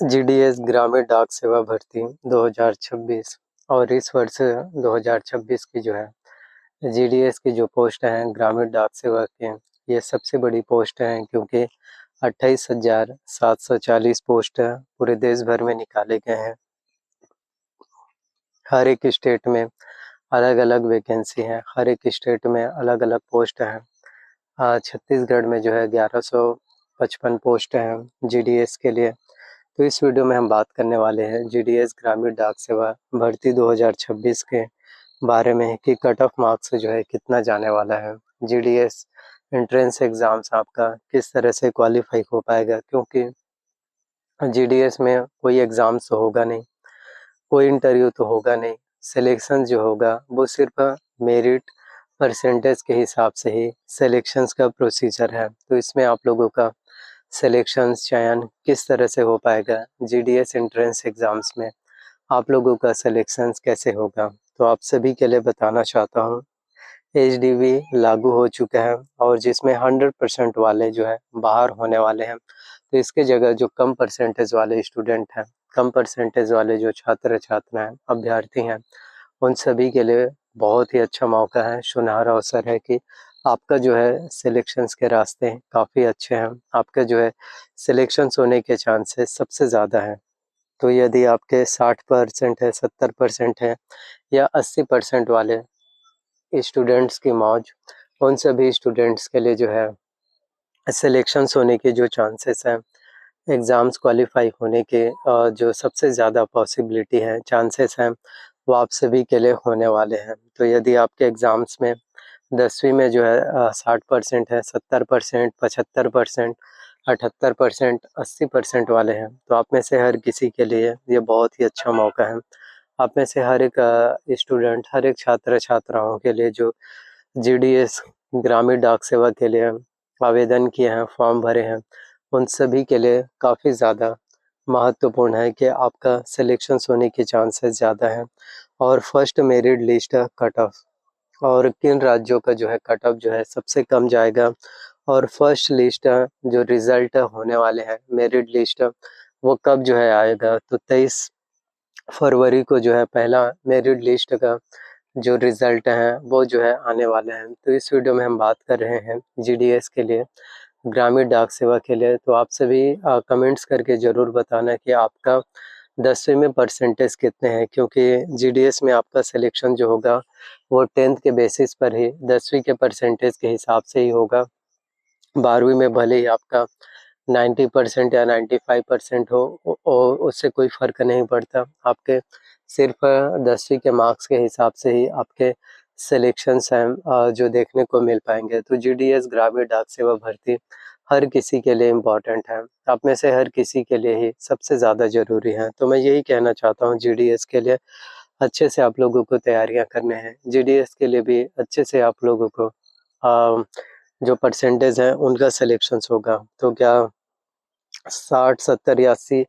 GDS ग्रामीण डाक सेवा भर्ती 2026 और इस वर्ष 2026 की जो है जीडीएस की जो पोस्ट हैं ग्रामीण डाक सेवा के, ये सबसे बड़ी पोस्ट हैं क्योंकि 28,740 पोस्ट पूरे देश भर में निकाले गए हैं। हर एक स्टेट में अलग अलग वैकेंसी है, हर एक स्टेट में अलग अलग पोस्ट हैं। छत्तीसगढ़ में जो है 1155 पोस्ट हैं जीडीएस के लिए। तो इस वीडियो में हम बात करने वाले हैं जीडीएस ग्रामीण डाक सेवा भर्ती 2026 के बारे में कि कट ऑफ मार्क्स जो है कितना जाने वाला है। जीडीएस एंट्रेंस एग्जाम्स आपका किस तरह से क्वालिफाई हो पाएगा, क्योंकि जीडीएस में कोई एग्ज़ाम्स तो होगा नहीं, कोई इंटरव्यू तो होगा नहीं। सिलेक्शन जो होगा वो सिर्फ मेरिट परसेंटेज के हिसाब से ही सिलेक्शंस का प्रोसीजर है। तो इसमें आप लोगों का सिलेक्शन चयन किस तरह से हो पाएगा, जीडीएस एंट्रेंस एग्जाम्स में आप लोगों का सिलेक्शन कैसे होगा, तो आप सभी के लिए बताना चाहता हूँ। एचडीवी लागू हो चुका है और जिसमें 100% वाले जो है बाहर होने वाले हैं। तो इसके जगह जो कम परसेंटेज वाले स्टूडेंट हैं, कम परसेंटेज वाले जो छात्र छात्राएं अभ्यर्थी हैं, उन सभी के लिए बहुत ही अच्छा मौका है, सुनहरा अवसर है कि आपका जो है सिलेक्शंस के रास्ते काफ़ी अच्छे हैं। आपका जो है सिलेक्शंस होने के चांसेस सबसे ज़्यादा हैं। तो यदि आपके 60% है, 70% है या 80% वाले स्टूडेंट्स की मौज, उन सभी स्टूडेंट्स के लिए जो है सिलेक्शंस होने के जो चांसेस हैं, एग्ज़ाम्स क्वालिफाई होने के जो सबसे ज़्यादा पॉसिबिलिटी है, चांसेस हैं, वो आप सभी के लिए होने वाले हैं। तो यदि आपके एग्ज़ाम्स में 10वीं में जो है 60% है, 70%, 75%, 78%, 80% वाले हैं, तो आप में से हर किसी के लिए ये बहुत ही अच्छा मौका है। आप में से हर एक स्टूडेंट, हर एक छात्र छात्राओं के लिए जो जीडीएस ग्रामीण डाक सेवा के लिए आवेदन किए हैं, फॉर्म भरे हैं, उन सभी के लिए काफ़ी ज़्यादा महत्वपूर्ण है कि आपका सिलेक्शंस होने के चांसेस ज़्यादा हैं। और first merit list cut off और किन राज्यों का जो है कट ऑफ जो है सबसे कम जाएगा, और फर्स्ट लिस्ट जो रिज़ल्ट होने वाले हैं मेरिट लिस्ट, वो कब जो है आएगा, तो 23 फरवरी को जो है पहला मेरिट लिस्ट का जो रिज़ल्ट हैं वो जो है आने वाले हैं। तो इस वीडियो में हम बात कर रहे हैं जीडीएस के लिए, ग्रामीण डाक सेवा के लिए। तो आप सभी कमेंट्स करके ज़रूर बताना कि आपका 10वीं में परसेंटेज कितने हैं, क्योंकि जीडीएस में आपका सिलेक्शन जो होगा वो 10th के बेसिस पर ही 10वीं के परसेंटेज के हिसाब से ही होगा। 12वीं में भले ही आपका 90% या 95% हो, उससे कोई फ़र्क नहीं पड़ता। आपके सिर्फ 10वीं के मार्क्स के हिसाब से ही आपके सिलेक्शंस हैं जो देखने को मिल पाएंगे। तो जीडीएस ग्रामीण डाक सेवा भर्ती हर किसी के लिए इम्पोर्टेंट है, आप में से हर किसी के लिए ही सबसे ज़्यादा ज़रूरी है। तो मैं यही कहना चाहता हूँ, जीडीएस के लिए अच्छे से आप लोगों को तैयारियां करने हैं, जीडीएस के लिए भी अच्छे से आप लोगों को जो परसेंटेज है उनका सिलेक्शंस होगा। तो क्या 60, 70 या 80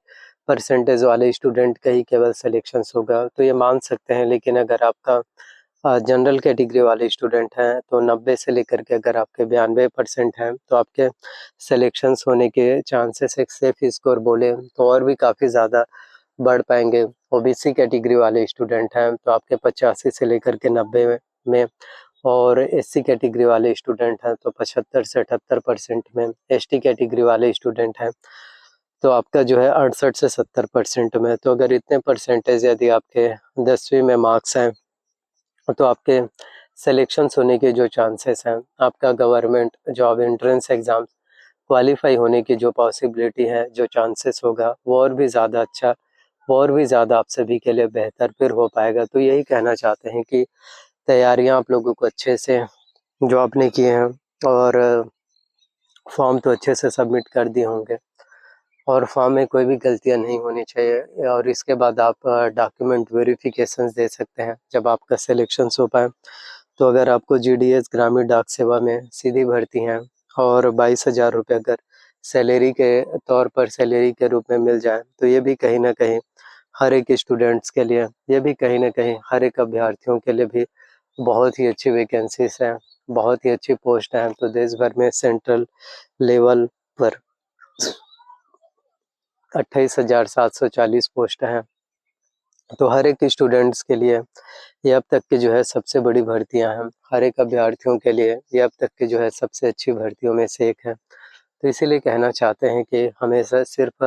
परसेंटेज वाले स्टूडेंट का ही केवल सिलेक्शंस होगा, तो ये मान सकते हैं। लेकिन अगर आपका जनरल कैटेगरी वाले स्टूडेंट हैं तो 90 से लेकर के अगर आपके 92% हैं, तो आपके सिलेक्शंस होने के चांसेस एक सेफ स्कोर बोले तो और भी काफ़ी ज़्यादा बढ़ पाएंगे। ओबीसी कैटेगरी वाले स्टूडेंट हैं तो आपके 85 से लेकर के 90 में, और एससी कैटेगरी वाले स्टूडेंट हैं तो 75 से 78% में, एसटी कैटेगरी वाले स्टूडेंट हैं तो आपका जो है 68 से 70% में। तो अगर इतने परसेंटेज यदि आपके 10वीं में मार्क्स हैं तो आपके सिलेक्शंस होने के जो चांसेस हैं, आपका government job entrance exam qualify होने की जो पॉसिबिलिटी है, जो चांसेस होगा वो और भी ज़्यादा अच्छा, वो और भी ज़्यादा आप सभी के लिए बेहतर फिर हो पाएगा। तो यही कहना चाहते हैं कि तैयारियां आप लोगों को अच्छे से जो आपने किए हैं, और फॉर्म तो अच्छे से सबमिट कर दिए होंगे और फॉर्म में कोई भी गलतियां नहीं होनी चाहिए। और इसके बाद आप डॉक्यूमेंट वेरिफिकेशंस दे सकते हैं जब आपका सिलेक्शंस हो पाए। तो अगर आपको जीडीएस ग्रामीण डाक सेवा में सीधी भर्ती हैं और 22,000 रुपये अगर सैलरी के तौर पर सैलरी के रूप में मिल जाए, तो ये भी कहीं ना कहीं हर एक स्टूडेंट्स के लिए, ये भी कहीं ना कहीं हर एक अभ्यर्थियों के लिए भी बहुत ही अच्छी वैकेंसीज हैं, बहुत ही अच्छी पोस्ट हैं। तो देश भर में सेंट्रल लेवल पर 28,740 पोस्ट हैं। तो हर एक स्टूडेंट्स के लिए ये अब तक की जो है सबसे बड़ी भर्तियां हैं। हर एक अभ्यर्थियों के लिए ये अब तक की जो है सबसे अच्छी भर्तियों में से एक है। तो इसीलिए कहना चाहते हैं कि हमेशा सिर्फ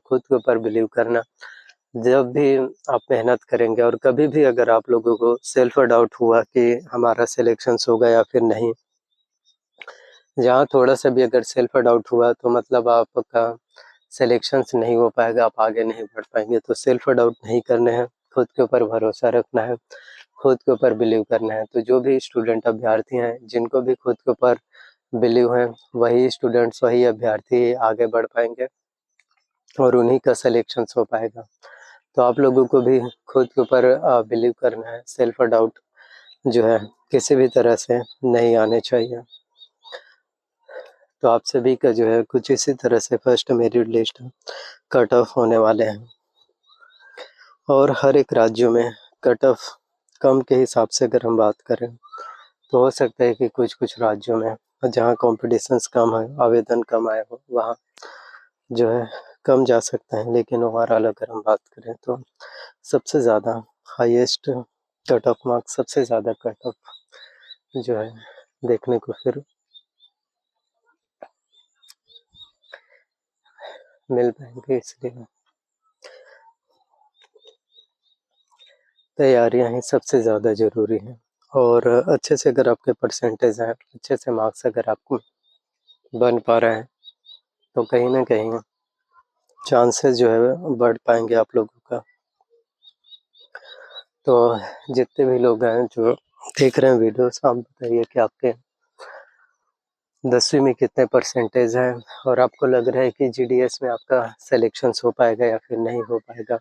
खुद के ऊपर बिलीव करना। जब भी आप मेहनत करेंगे और कभी भी अगर आप लोगों को सेल्फ डाउट हुआ कि हमारा सिलेक्शंस होगा या फिर नहीं, जहाँ थोड़ा-सा भी अगर सेल्फ डाउट हुआ तो मतलब आपका सिलेक्शंस नहीं हो पाएगा, आप आगे नहीं बढ़ पाएँगे। तो सेल्फ डाउट नहीं करने हैं, खुद के ऊपर भरोसा रखना है, खुद के ऊपर बिलीव करना है। तो जो भी स्टूडेंट अभ्यर्थी हैं, जिनको भी खुद के ऊपर बिलीव है, वही स्टूडेंट्स, वही अभ्यर्थी आगे बढ़ पाएँगे और उन्हीं का सिलेक्शंस हो पाएगा। तो आप लोगों को भी खुद के ऊपर बिलीव करना है, सेल्फ डाउट जो है किसी भी तरह से नहीं आने चाहिए। तो आप सभी का जो है कुछ इसी तरह से first merit list cut off होने वाले हैं और हर एक राज्यों में कट ऑफ कम के हिसाब से अगर हम बात करें तो हो सकता है कि कुछ राज्यों में जहाँ कॉम्पिटिशन्स कम है, आवेदन कम आए हो, वहाँ जो है कम जा सकता है। लेकिन ओवरऑल अगर हम बात करें तो सबसे ज़्यादा हाईएस्ट कट ऑफ मार्क्स, सबसे ज़्यादा कट ऑफ जो है देखने को फिर मिल पाएंगे। इसलिए तैयारियां ही सबसे ज़्यादा ज़रूरी हैं और अच्छे से अगर आपके परसेंटेज हैं, अच्छे से मार्क्स अगर आपको बन पा रहे हैं तो कहीं ना कहीं चांसेस जो है बढ़ पाएंगे आप लोगों का। तो जितने भी लोग हैं जो देख रहे हैं वीडियोस, आप बताइए कि आपके 10वीं में कितने परसेंटेज हैं और आपको लग रहा है कि जीडीएस में आपका सिलेक्शंस हो पाएगा या फिर नहीं हो पाएगा।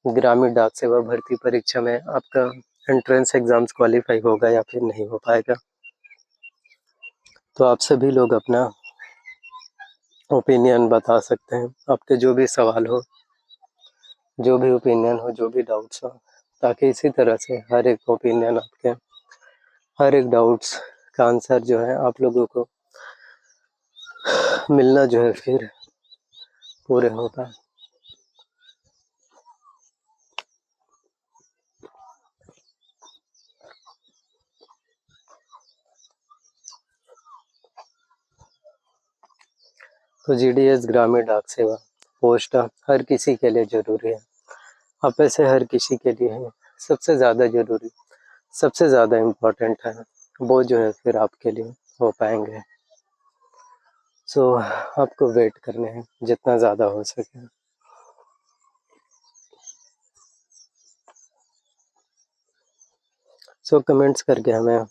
ग्रामीण डाक सेवा भर्ती परीक्षा में आपका एंट्रेंस एग्जाम्स क्वालिफाई होगा या फिर नहीं हो पाएगा। तो आप सभी लोग अपना ओपिनियन बता सकते हैं, आपके जो भी सवाल हो, जो भी ओपिनियन हो, जो भी डाउट्स हो, ताकि इसी तरह से हर एक ओपिनियन आपके, हर एक डाउट्स का आंसर जो है आप लोगों को मिलना जो है फिर पूरे होता है। तो जीडीएस ग्रामीण डाक सेवा पोस्ट हर किसी के लिए ज़रूरी है। अब ऐसे हर किसी के लिए है, सबसे ज़्यादा ज़रूरी, सबसे ज़्यादा इम्पोर्टेंट है वो जो है फिर आपके लिए हो पाएंगे। सो आपको वेट करने हैं जितना ज़्यादा हो सके। सो कमेंट्स करके हमें